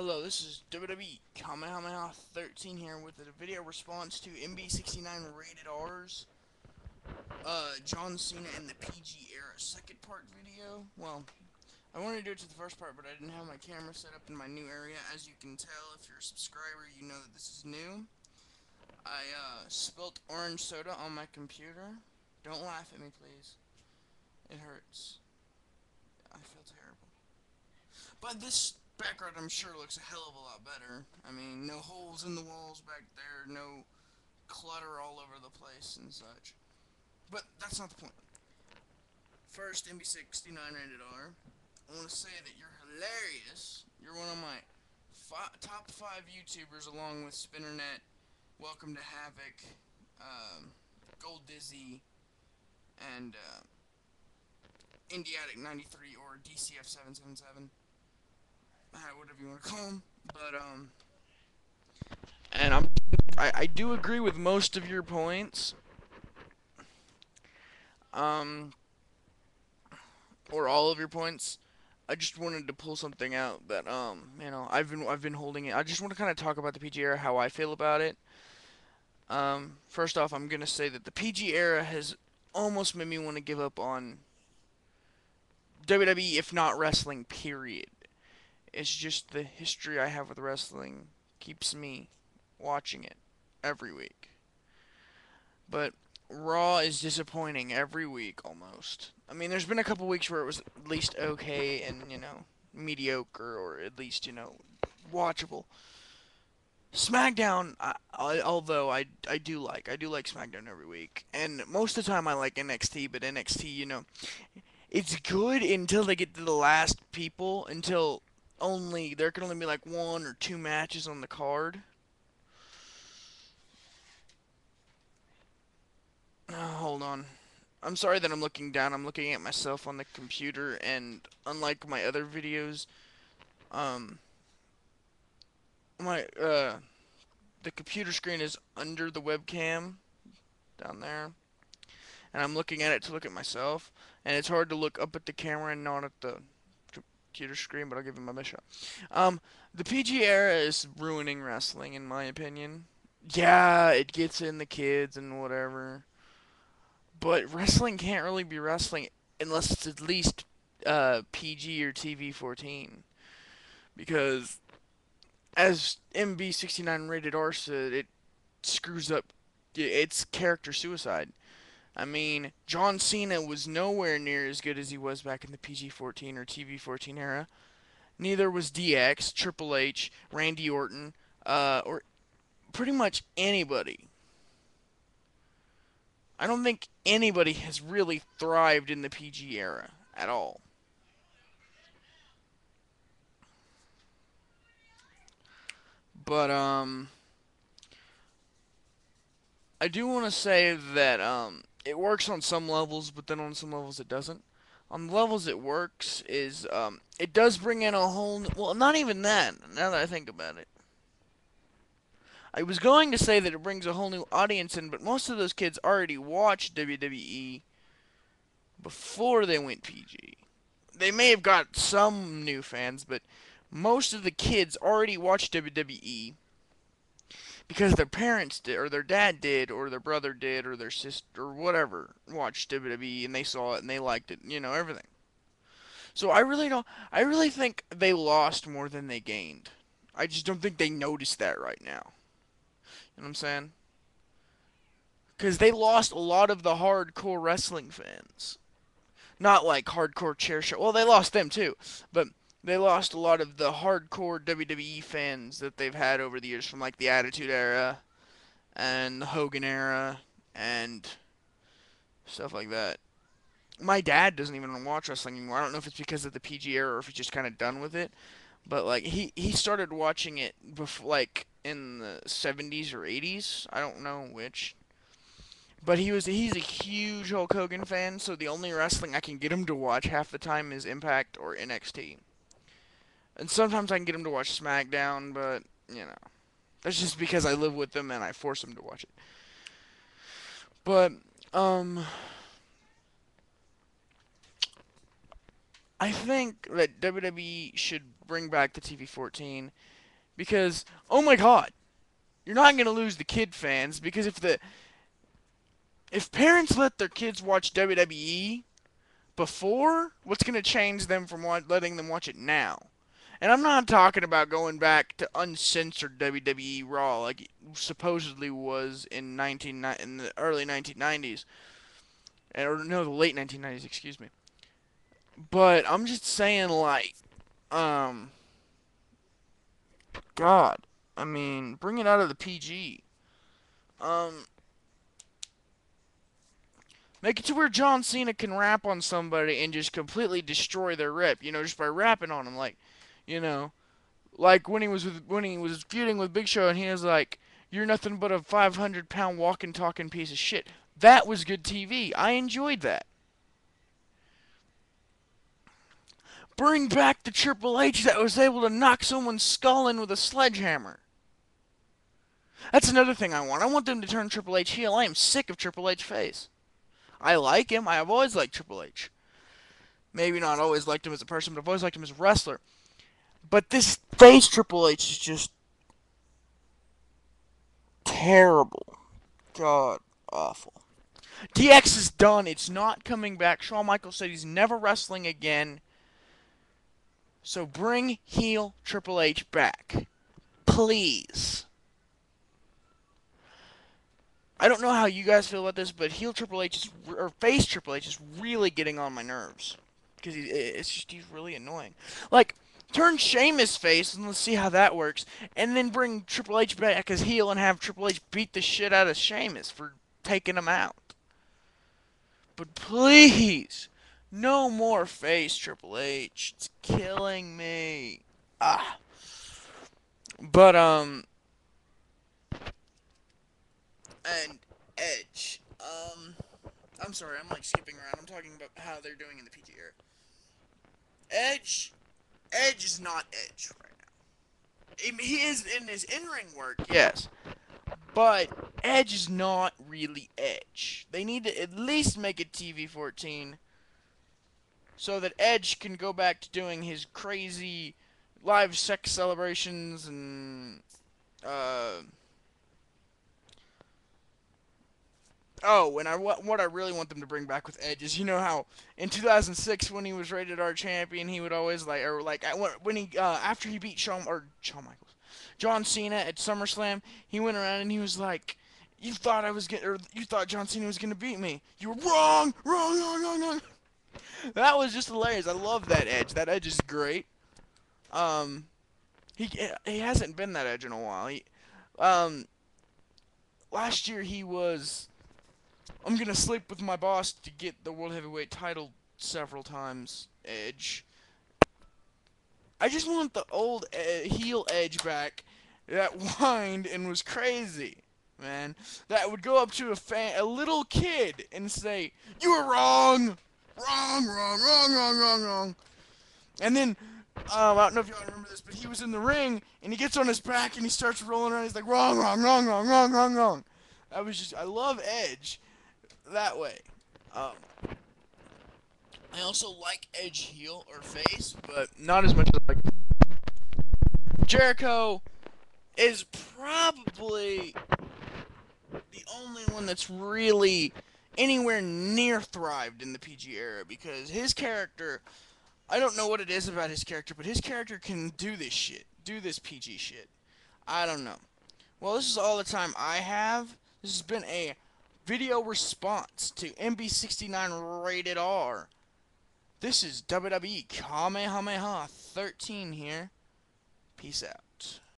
Hello, this is WWE Kamehameha 13 here with a video response to MB69 Rated R's John Cena and the PG era second part video. Well, I wanted to do it to the first part, but I didn't have my camera set up in my new area. As you can tell, if you're a subscriber, you know that this is new. I spilt orange soda on my computer. Don't laugh at me, please. It hurts. I feel terrible. But this background, I'm sure, looks a hell of a lot better. I mean, no holes in the walls back there, no clutter all over the place and such. But that's not the point. First, MB69 rated R. I want to say that you're hilarious. You're one of my top 5 YouTubers, along with Spinnernet, Welcome to Havoc, Gold Dizzy, and Indiatic 93 or DCF 777. Whatever you want to call them. But and I do agree with most of your points. Um, or all of your points. I just wanted to pull something out that I've been holding it. I just want to kind of talk about the PG era, how I feel about it. First off, I'm gonna say that the PG era has almost made me want to give up on WWE, if not wrestling. Period. It's just the history I have with wrestling keeps me watching it every week. But Raw is disappointing every week almost. I mean, there's been a couple weeks where it was at least okay and, mediocre or at least, watchable. SmackDown, although I do like SmackDown every week, and most of the time I like NXT, but NXT, it's good until they get to the last people, until there can only be like one or two matches on the card. Oh, hold on. I'm sorry that I'm looking down. I'm looking at myself on the computer, and unlike my other videos, um, my the computer screen is under the webcam down there, and I'm looking at it to look at myself, and it's hard to look up at the camera and not at the computer screen. But I'll give him my best shot. The PG era is ruining wrestling, in my opinion. Yeah, it gets in the kids and whatever. But wrestling can't really be wrestling unless it's at least PG or TV-14, because as MB69 rated R said, it screws up. It's character suicide. I mean, John Cena was nowhere near as good as he was back in the PG-14 or TV-14 era. Neither was DX, Triple H, Randy Orton, or pretty much anybody. I don't think anybody has really thrived in the PG era at all. But I do want to say that it works on some levels, but then on some levels it doesn't. On the levels it works is it does bring in a whole well, not even that. Now that I think about it, I was going to say that it brings a whole new audience in, but most of those kids already watched WWE before they went PG. They may have got some new fans, but most of the kids already watched WWE because their parents did, or their dad did, or their brother did, or their sister, or whatever, watched WWE and they saw it and they liked it, everything. So I really don't. I really think they lost more than they gained. I just don't think they noticed that right now. You know what I'm saying? Because they lost a lot of the hardcore wrestling fans. Not like hardcore chair shot. Well, they lost them too, but they lost a lot of the hardcore WWE fans that they've had over the years from like the Attitude Era and the Hogan Era and stuff like that. My dad doesn't even watch wrestling anymore. I don't know if it's because of the PG era or if he's just kind of done with it. But like he started watching it before, like in the 70s or 80s. I don't know which. But he's a huge Hulk Hogan fan, so the only wrestling I can get him to watch half the time is Impact or NXT. And sometimes I can get him to watch SmackDown, but that's just because I live with him and I force him to watch it. But um I think that WWE should bring back the TV-14 because, oh my God, you're not gonna lose the kid fans because if parents let their kids watch WWE before, what's gonna change them from letting them watch it now? And I'm not talking about going back to uncensored WWE Raw like it supposedly was in the early 1990s, or no, the late 1990s, excuse me. But I'm just saying, like, um, God, I mean, bring it out of the PG. Um, Make it to where John Cena can rap on somebody and just completely destroy their rep. You know, just by rapping on them, like, you know, like when he was feuding with Big Show and he was like, "You're nothing but a 500-pound walking, talking piece of shit." That was good TV. I enjoyed that. Bring back the Triple H that was able to knock someone's skull in with a sledgehammer. That's another thing I want. I want them to turn Triple H heel. I am sick of Triple H face. I like him. I have always liked Triple H. Maybe not always liked him as a person, but I've always liked him as a wrestler. But this face Triple H is just terrible. God, awful. DX is done. It's not coming back. Shawn Michaels said he's never wrestling again. So bring heel Triple H back. Please. I don't know how you guys feel about this, but heel Triple H is, or face Triple H is really getting on my nerves because he's really annoying. Like, turn Sheamus face and let's see how that works, and then bring Triple H back as heel and have Triple H beat the shit out of Sheamus for taking him out. But please, no more face Triple H. It's killing me. Ah. But and Edge. I'm sorry, I'm like skipping around. I'm talking about how they're doing in the PG era. Edge, Edge is not Edge right now. He is in his in-ring work, yes, but Edge is not really Edge. They need to at least make it TV-14 so that Edge can go back to doing his crazy live sex celebrations and uh oh, and what I really want them to bring back with Edge is, you know how in 2006 when he was rated R champion, he would always like, or like when he after he beat Shawn Michaels, John Cena at SummerSlam, he went around and he was like, "You thought you thought John Cena was gonna beat me? You were wrong, wrong, wrong, wrong, wrong." That was just hilarious. I love that Edge. That Edge is great. Um, he hasn't been that Edge in a while. Um, Last year he was I'm gonna sleep with my boss to get the World Heavyweight title several times. Edge. I just want the old heel Edge back that whined and was crazy, man. That would go up to a little kid, and say, "You were wrong, wrong, wrong, wrong, wrong, wrong, wrong." And then, I don't know if y'all remember this, but he was in the ring, and he gets on his back, and he starts rolling around. He's like, "Wrong, wrong, wrong, wrong, wrong, wrong, wrong." I love Edge that way. Um, I also like Edge heel or face, but not as much as I like. Jericho is probably the only one that's really anywhere near thrived in the PG era because his character, I don't know what it is about his character, but his character can do this shit, do this PG shit. I don't know. Well, this is all the time I have. This has been a video response to MB69 Rated R. This is WWE Kamehameha 13 here. Peace out.